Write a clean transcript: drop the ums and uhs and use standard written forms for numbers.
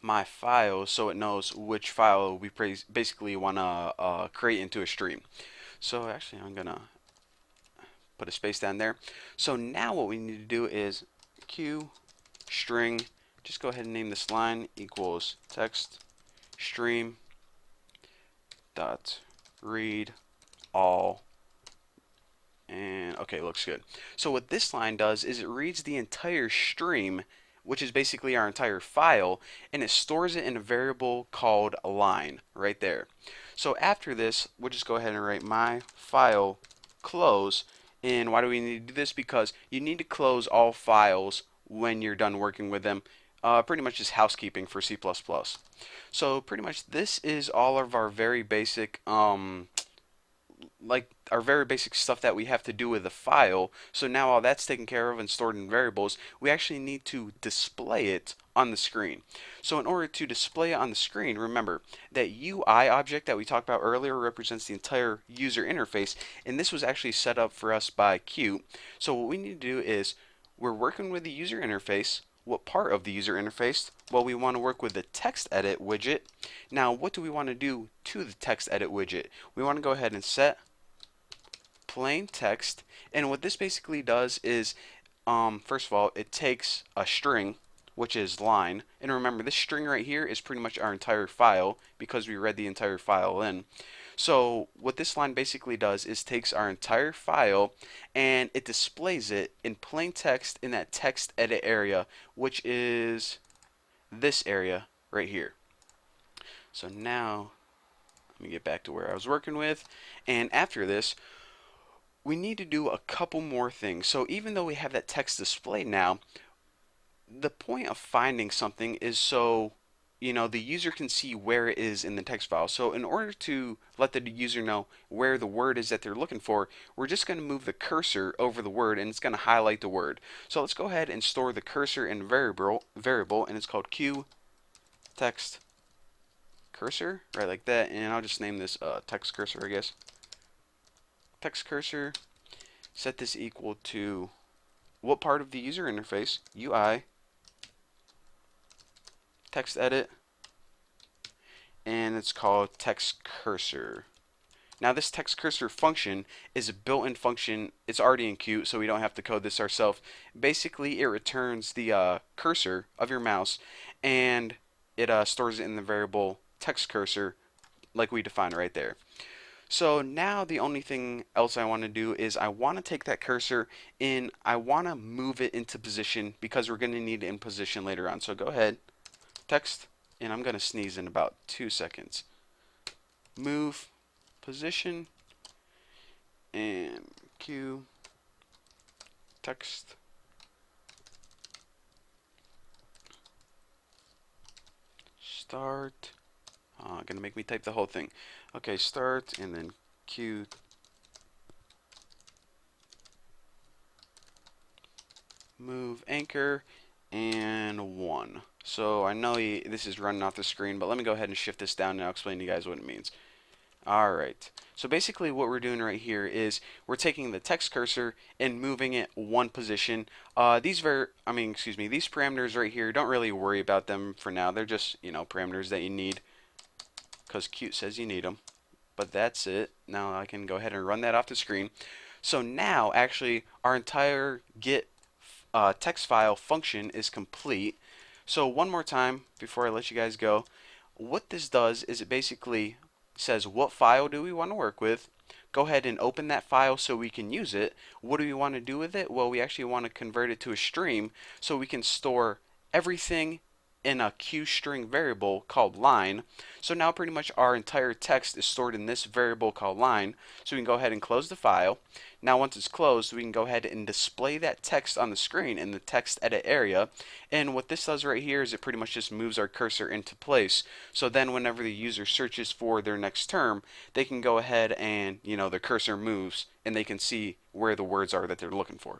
my file so it knows which file we basically want to create into a stream. So actually I'm gonna put a space down there. So now what we need to do is q string, just go ahead and name this line equals text stream dot read all. And okay, looks good. So what this line does is it reads the entire stream, which is basically our entire file, and it stores it in a variable called line right there. So after this, we'll just go ahead and write my file close. And why do we need to do this? Because you need to close all files when you're done working with them. Pretty much just housekeeping for C++. So pretty much this is all of our very basic like our very basic stuff that we have to do with the file. So now all that's taken care of and stored in variables, we actually need to display it on the screen. So in order to display it on the screen, remember that UI object that we talked about earlier represents the entire user interface, and this was actually set up for us by Qt. So what we need to do is we're working with the user interface. What part of the user interface? Well, we want to work with the text edit widget. Now, what do we want to do to the text edit widget? We want to go ahead and set plain text, and what this basically does is first of all, it takes a string, which is line, and remember this string right here is pretty much our entire file because we read the entire file in. So what this line basically does is takes our entire file and it displays it in plain text in that text edit area, which is this area right here. So now let me get back to where I was working with, and after this we need to do a couple more things. So even though we have that text displayed now, the point of finding something is so the user can see where it is in the text file. So in order to let the user know where the word is that they're looking for, we're just going to move the cursor over the word and it's going to highlight the word. So let's go ahead and store the cursor in variable, and it's called q text cursor, right, like that. And I'll just name this text cursor, I guess. Text cursor, set this equal to what part of the user interface? UI, text edit, and it's called text cursor. Now this text cursor function is a built-in function. It's already in Qt, so we don't have to code this ourselves. Basically, it returns the cursor of your mouse, and it stores it in the variable text cursor like we defined right there. So now the only thing else I want to do is I want to take that cursor and I want to move it into position because we're going to need it in position later on. So go ahead, text, and I'm going to sneeze in about 2 seconds. Move position and Q text start. Gonna make me type the whole thing. Okay, start and then Q move anchor and 1. So I know this is running off the screen, but let me go ahead and shift this down and I'll explain to you guys what it means. Alright, so basically what we're doing right here is we're taking the text cursor and moving it one position. These parameters right here, don't really worry about them for now. They're just, parameters that you need because Qt says you need them. But that's it. Now I can go ahead and run that off the screen. So now actually our entire get text file function is complete. So one more time before I let you guys go, what this does is it basically says what file do we want to work with. Go ahead and open that file so we can use it. What do we want to do with it? Well, we actually want to convert it to a stream so we can store everything in a QString variable called line. So now pretty much our entire text is stored in this variable called line. So we can go ahead and close the file. Now once it's closed, we can go ahead and display that text on the screen in the text edit area. And what this does right here is it pretty much just moves our cursor into place. So then whenever the user searches for their next term, they can go ahead and, their cursor moves and they can see where the words are that they're looking for.